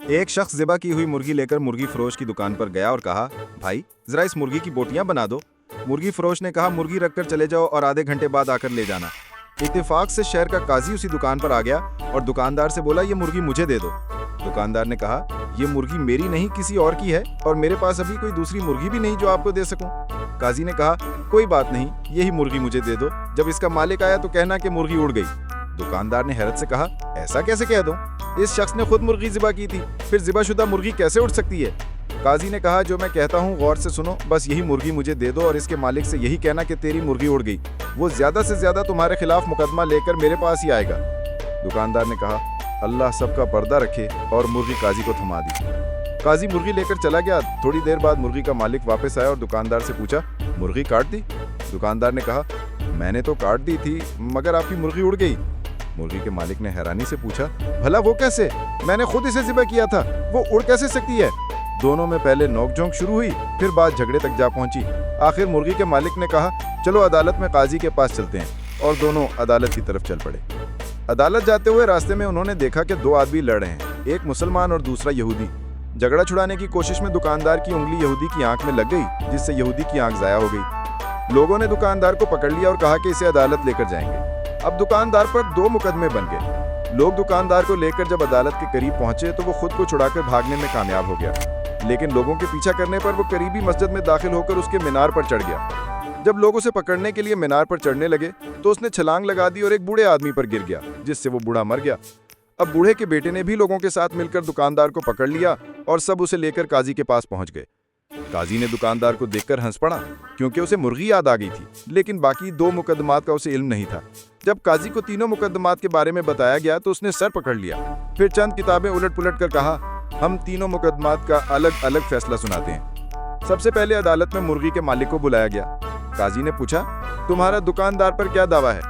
ایک شخص ذبح کی ہوئی مرغی لے کر مرغی فروش کی دکان پر گیا اور کہا، بھائی ذرا اس مرغی کی بوٹیاں بنا دو۔ مرغی فروش نے کہا، مرغی رکھ کر چلے جاؤ اور آدھے گھنٹے بعد آ کر لے جانا۔ اتفاق سے شہر کا قاضی اسی دکان پر آ گیا اور دکاندار سے بولا، یہ مرغی مجھے دے دو۔ دکاندار نے کہا، یہ مرغی میری نہیں کسی اور کی ہے اور میرے پاس ابھی کوئی دوسری مرغی بھی نہیں جو آپ کو دے سکوں۔ قاضی نے کہا، کوئی بات نہیں، یہی مرغی مجھے دے دو، جب اس کا مالک آیا تو کہنا کہ مرغی اڑ گئی۔ دکاندار نے حیرت سے کہا، ایسا کیسے کہہ دوں؟ اس شخص نے خود مرغی ذبح کی تھی، پھر ذبح شدہ مرغی کیسے اڑ سکتی ہے؟ قاضی نے کہا، جو میں کہتا ہوں غور سے سنو، بس یہی مرغی مجھے دے دو اور اس کے مالک سے یہی کہنا کہ تیری مرغی اڑ گئی، وہ زیادہ سے زیادہ تمہارے خلاف مقدمہ لے کر میرے پاس ہی آئے گا۔ دکاندار نے کہا، اللہ سب کا پردہ رکھے، اور مرغی قاضی کو تھما دی۔ قاضی مرغی لے کر چلا گیا۔ تھوڑی دیر بعد مرغی کا مالک واپس آیا اور دکاندار سے پوچھا، مرغی کاٹ دی؟ دکاندار نے کہا، میں نے تو کاٹ دی تھی مگر آپ کی مرغی اڑ گئی۔ مرغی کے مالک نے حیرانی سے پوچھا، بھلا وہ کیسے؟ میں نے خود اسے ذبح کیا تھا، وہ اڑ کیسے سکتی ہے؟ دونوں میں پہلے نوک جھونک شروع ہوئی، پھر بات جھگڑے تک جا پہنچی۔ آخر مرغی کے مالک نے کہا، چلو عدالت میں قاضی کے پاس چلتے ہیں، اور دونوں عدالت کی طرف چل پڑے۔ عدالت جاتے ہوئے راستے میں انہوں نے دیکھا کہ دو آدمی لڑ رہے ہیں، ایک مسلمان اور دوسرا یہودی۔ جھگڑا چھڑانے کی کوشش میں دکاندار کی انگلی یہودی کی آنکھ میں لگ گئی، جس سے یہودی کی آنکھ ضائع ہو گئی۔ لوگوں نے دکاندار کو پکڑ لیا اور کہا کہ اسے عدالت لے کر جائیں گے۔ اب دکاندار پر دو مقدمے بن گئے۔ لوگ دکاندار کو لے کر جب عدالت کے قریب پہنچے تو وہ خود کو چھڑا کر بھاگنے میں کامیاب ہو گیا، لیکن لوگوں کے پیچھا کرنے پر وہ قریبی مسجد میں داخل ہو کر اس کے مینار پر چڑھ گیا۔ جب لوگ اسے پکڑنے کے لیے مینار پر چڑھنے لگے تو اس نے چھلانگ لگا دی اور ایک بوڑھے آدمی پر گر گیا، جس سے وہ بوڑھا مر گیا۔ اب بوڑھے کے بیٹے نے بھی لوگوں کے ساتھ مل کر دکاندار کو پکڑ لیا اور سب اسے لے کر قاضی کے پاس پہنچ گئے۔ قاضی نے دکاندار کو دیکھ کر ہنس پڑا، کیونکہ اسے مرغی یاد آ گئی تھی، لیکن باقی دو مقدمات کا اسے علم نہیں تھا۔ جب قاضی کو تینوں مقدمات کے بارے میں بتایا گیا تو اس نے سر پکڑ لیا، پھر چند کتابیں الٹ پلٹ کر کہا، ہم تینوں مقدمات کا الگ الگ فیصلہ سناتے ہیں۔ سب سے پہلے عدالت میں مرغی کے مالک کو بلایا گیا۔ قاضی نے پوچھا، تمہارا دکاندار پر کیا دعویٰ ہے؟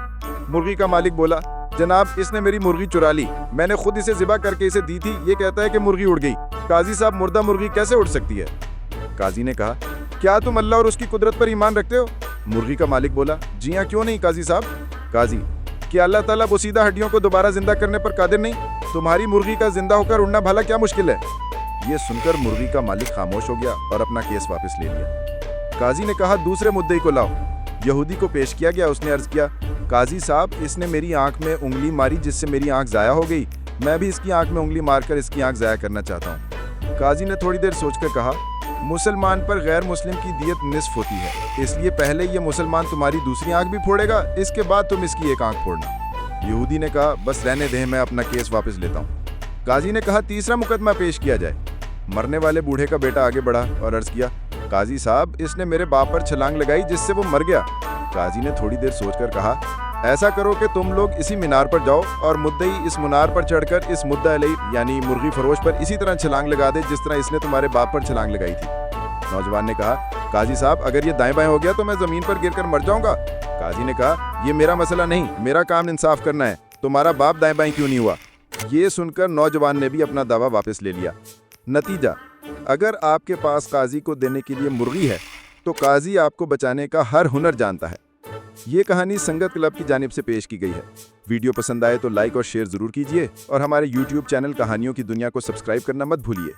مرغی کا مالک بولا، جناب اس نے میری مرغی چرا لی، میں نے خود اسے ذبح کر کے اسے دی تھی، یہ کہتا ہے کہ مرغی اڑ گئی۔ قاضی صاحب، مردہ مرغی کیسے اڑ سکتی ہے؟ قاضی نے کہا، کیا تم اللہ اور اس کی قدرت پر ایمان رکھتے ہو؟ مرغی کا مالک بولا، جی ہاں، کیوں نہیں قاضی صاحب۔ قاضی، کیا اللہ تعالیٰ بوسیدہ ہڈیوں کو دوبارہ زندہ کرنے پر قادر نہیں؟ تمہاری مرغی کا زندہ ہو کر اڑنا بھلا کیا مشکل ہے؟ یہ سن کر مرغی کا مالک خاموش ہو گیا اور اپنا کیس واپس لے لیا۔ قاضی نے کہا، دوسرے مدعی کو لاؤ۔ یہودی کو پیش کیا گیا۔ اس نے عرض کیا، قاضی صاحب اس نے میری آنکھ میں انگلی ماری جس سے میری آنکھ ضائع ہو گئی، میں بھی اس کی آنکھ میں انگلی مار کر اس کی آنکھ ضائع کرنا چاہتا ہوں۔ قاضی نے تھوڑی دیر سوچ کر کہا، مسلمان پر غیر مسلم کی دیت نصف ہوتی ہے، اس لیے پہلے یہ مسلمان تمہاری دوسری آنکھ بھی پھوڑے گا، اس کے بعد تم اس کی ایک آنکھ پھوڑنا۔ یہودی نے کہا، بس رہنے دیں، میں اپنا کیس واپس لیتا ہوں۔ قاضی نے کہا، تیسرا مقدمہ پیش کیا جائے۔ مرنے والے بوڑھے کا بیٹا آگے بڑھا اور عرض کیا، قاضی صاحب اس نے میرے باپ پر چھلانگ لگائی جس سے وہ مر گیا۔ قاضی نے تھوڑی دیر سوچ کر کہا، ایسا کرو کہ تم لوگ اسی مینار پر جاؤ اور مدعی اس منار پر چڑھ کر اس مدعا علیہ یعنی مرغی فروش پر اسی طرح چھلانگ لگا دے جس طرح اس نے تمہارے باپ پر چھلانگ لگائی تھی۔ نوجوان نے کہا، قاضی صاحب اگر یہ دائیں بائیں ہو گیا تو میں زمین پر گر کر مر جاؤں گا۔ قاضی نے کہا، یہ میرا مسئلہ نہیں، میرا کام انصاف کرنا ہے، تمہارا باپ دائیں بائیں کیوں نہیں ہوا؟ یہ سن کر نوجوان نے بھی اپنا دعویٰ واپس لے لیا۔ نتیجہ، اگر آپ کے پاس قاضی کو دینے کے لیے مرغی ہے تو قاضی آپ کو بچانے کا ہر ہنر جانتا ہے۔ یہ کہانی سنگت کلب کی جانب سے پیش کی گئی ہے۔ ویڈیو پسند آئے تو لائک اور شیئر ضرور کیجیے اور ہمارے YouTube چینل کہانیوں کی دنیا کو سبسکرائب کرنا مت بھولیے۔